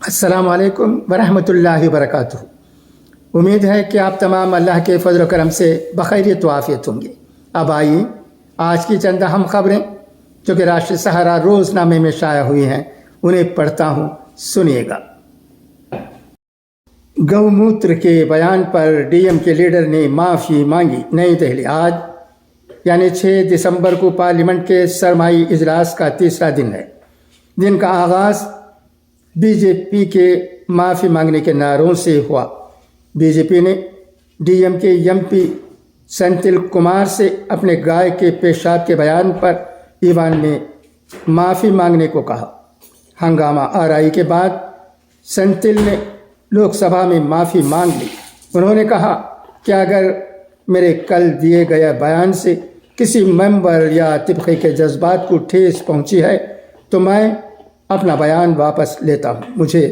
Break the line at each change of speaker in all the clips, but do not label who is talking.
अस्सलाम वालेकुम वरहमतुल्लाहि वबरकातुहू। उम्मीद है कि आप तमाम अल्लाह के फजल करम से बखैरियत व आफियत होंगे। अब आइए आज की चंद अहम खबरें जो कि राष्ट्रीय सहारा रोज़नामे में शाया हुई हैं उन्हें पढ़ता हूँ, सुनिएगा। गौमूत्र के बयान पर डीएम के लीडर ने माफ़ी मांगी। नई दिल्ली। आज यानी 6 दिसंबर को पार्लियामेंट के सरमाई इजलास का तीसरा दिन है। दिन का आगाज़ बीजेपी के माफ़ी मांगने के नारों से हुआ। बीजेपी ने डीएम के एमपी सेंथिल कुमार से अपने गाय के पेशाब के बयान पर ईवान में माफ़ी मांगने को कहा। हंगामा आराई के बाद सेंथिल ने लोकसभा में माफ़ी मांग ली। उन्होंने कहा कि अगर मेरे कल दिए गए बयान से किसी मेंबर या तबके के जज्बात को ठेस पहुंची है तो मैं अपना बयान वापस लेता हूं। मुझे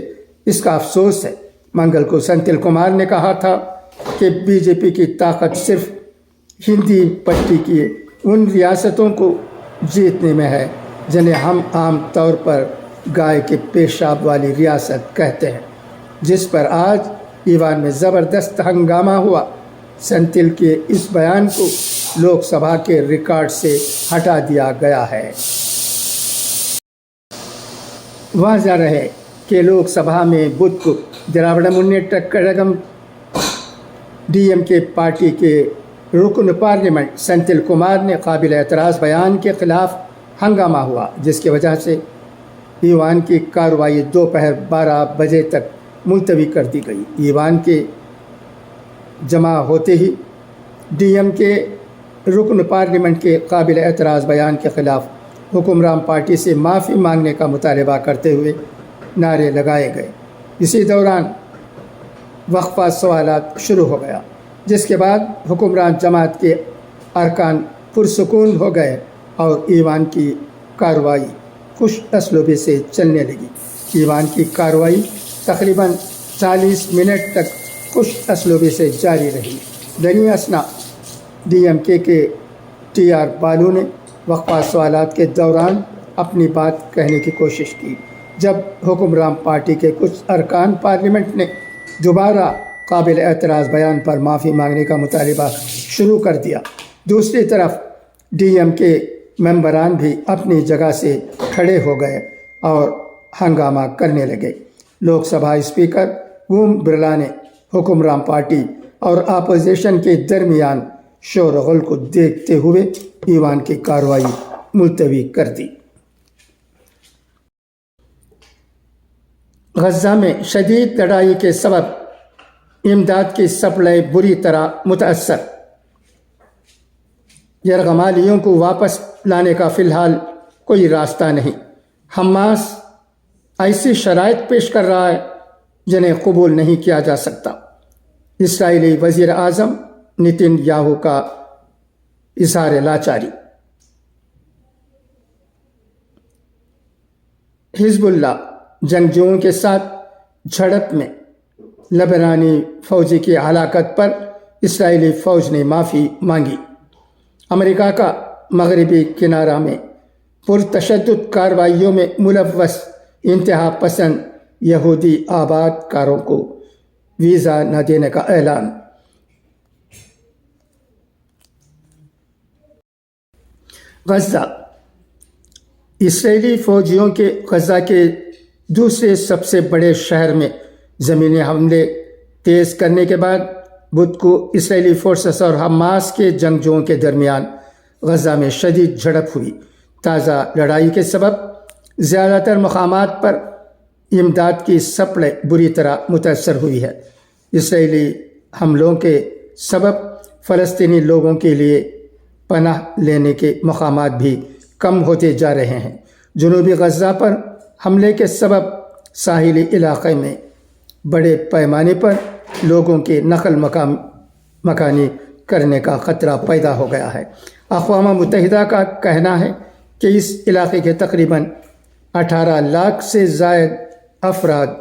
इसका अफसोस है। मंगल को सेंथिल कुमार ने कहा था कि बीजेपी की ताकत सिर्फ हिंदी पट्टी की उन रियासतों को जीतने में है जिन्हें हम आम तौर पर गाय के पेशाब वाली रियासत कहते हैं, जिस पर आज ईवान में ज़बरदस्त हंगामा हुआ। सेंथिल के इस बयान को लोकसभा के रिकॉर्ड से हटा दिया गया है। वाज़ह रहे कि लोकसभा में बुध को द्राविड़ मुन्नेट्र कழகம் डीएमके पार्टी के रुकन पार्लियामेंट सेंथिल कुमार ने काबिल एतराज़ बयान के ख़िलाफ़ हंगामा हुआ, जिसकी वजह से ईवान की कार्रवाई दोपहर 12 बजे तक मुलतवी कर दी गई। ईवान के जमा होते ही डीएम के रुकन पार्लियामेंट के काबिल एतराज़ बयान के ख़िलाफ़ हुक्मरान पार्टी से माफ़ी मांगने का मुतालबा करते हुए नारे लगाए गए। इसी दौरान वक्फा सवालात शुरू हो गया, जिसके बाद हुक्मरान जमात के अरकान पुरसुकून हो गए और ईवान की कार्रवाई खुश असलूबी से चलने लगी। ईवान की कार्रवाई तकरीबन 40 मिनट तक खुश असलूबी से जारी रही। दरमियान असना डीएमके के टीआर बालू ने वक्फा सवालात के दौरान अपनी बात कहने की कोशिश की। जब हुक्मरान पार्टी के कुछ अरकान पार्लियामेंट ने दोबारा काबिल एतराज़ बयान पर माफ़ी मांगने का मुतालबा शुरू कर दिया, दूसरी तरफ डीएम के मेंबरान भी अपनी जगह से खड़े हो गए और हंगामा करने लगे। लोकसभा स्पीकर ओम बिरला ने हुक्मरान पार्टी और अपोजिशन के दरमियान शोरगुल को देखते हुए ईवान की कार्रवाई मुलतवी कर दी। गज़ा में शदीद लड़ाई के सबब इमदाद की सप्लाई बुरी तरह मुतासर। यरगमालियों को वापस लाने का फ़िलहाल कोई रास्ता नहीं। हमास ऐसी शराइत पेश कर रहा है जिन्हें कबूल नहीं किया जा सकता। इसराइली वज़ीर आज़म नेतन्याहू का इज़हार लाचारी। हिज़्बुल्लाह जंगजुओं के साथ झड़प में लबनानी फ़ौजी की हलाकत पर इसराइली फ़ौज ने माफ़ी मांगी। अमेरिका का मगरबी किनारा में पुरतशद्दुद कार्रवाइयों में मुलव्वस इंतहा पसंद यहूदी आबादकारों को वीज़ा न देने का ऐलान। गज़ा। इसराइली फ़ौजियों के गज़ा के दूसरे सबसे बड़े शहर में ज़मीनी हमले तेज़ करने के बाद बुध को इसराइली फोर्सेस और हमास के जंगजुओं के दरमियान गज़ा में शदीद झड़प हुई। ताज़ा लड़ाई के सबब ज़्यादातर मकामात पर इमदाद की सप्लाई बुरी तरह मुतासर हुई है। इसराइली हमलों के सबब फ़लस्तीनी लोगों के लिए पनाह लेने के मकामात भी कम होते जा रहे हैं। जनूबी गज़ा पर हमले के सबब साहिली इलाक़े में बड़े पैमाने पर लोगों के नकल मकानी करने का ख़तरा पैदा हो गया है। अक़वाम मुत्तहिदा का कहना है कि इस इलाक़े के तकरीबन 18 लाख से ज़ायद अफराद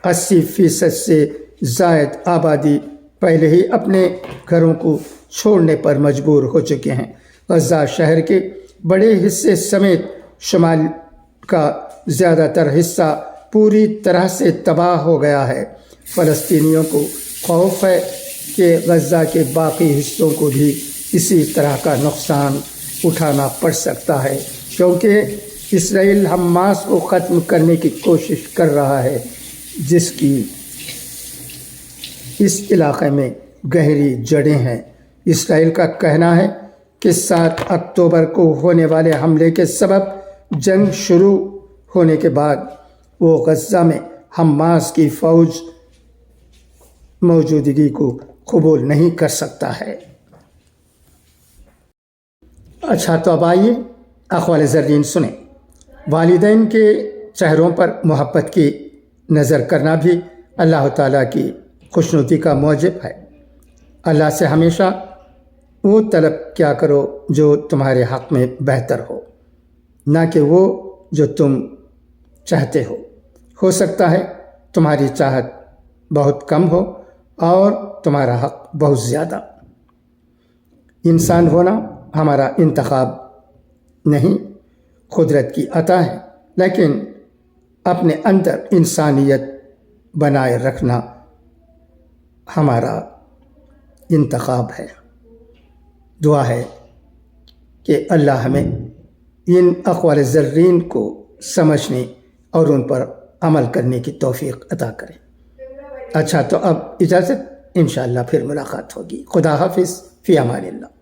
80% से ज़ायद आबादी पहले ही अपने घरों को छोड़ने पर मजबूर हो चुके हैं। गज़ा शहर के बड़े हिस्से समेत शुमाल का ज़्यादातर हिस्सा پوری طرح سے تباہ ہو گیا ہے۔ فلسطینیوں کو خوف ہے کہ غزہ کے باقی حصوں کو بھی اسی طرح کا نقصان اٹھانا پڑ سکتا ہے، کیونکہ اسرائیل حماس کو ختم کرنے کی کوشش کر رہا ہے، جس کی اس علاقے میں گہری جڑیں ہیں۔ اسرائیل کا کہنا ہے کہ 7 اکتوبر کو ہونے والے حملے کے سبب جنگ شروع ہونے کے بعد وہ غزہ میں حماس کی فوج موجودگی کو قبول نہیں کر سکتا ہے۔ اچھا، تو اب آئیے اقوال زرین سنیں۔ والدین کے چہروں پر محبت کی نظر کرنا بھی اللہ تعالیٰ کی خوشنودی کا موجب ہے۔ اللہ سے ہمیشہ وہ طلب کیا کرو جو تمہارے حق میں بہتر ہو، نہ کہ وہ جو تم چاہتے ہو سکتا ہے تمہاری چاہت بہت کم ہو اور تمہارا حق بہت زیادہ۔ انسان ہونا ہمارا انتخاب نہیں، قدرت کی عطا ہے، لیکن اپنے اندر انسانیت بنائے رکھنا ہمارا انتخاب ہے۔ دعا ہے کہ اللہ ہمیں ان اقوال زرین کو سمجھنے اور ان پر عمل کرنے کی توفیق عطا کرے۔ اچھا، تو اب اجازت، انشاءاللہ پھر ملاقات ہوگی۔ خدا حافظ، فی امان اللہ۔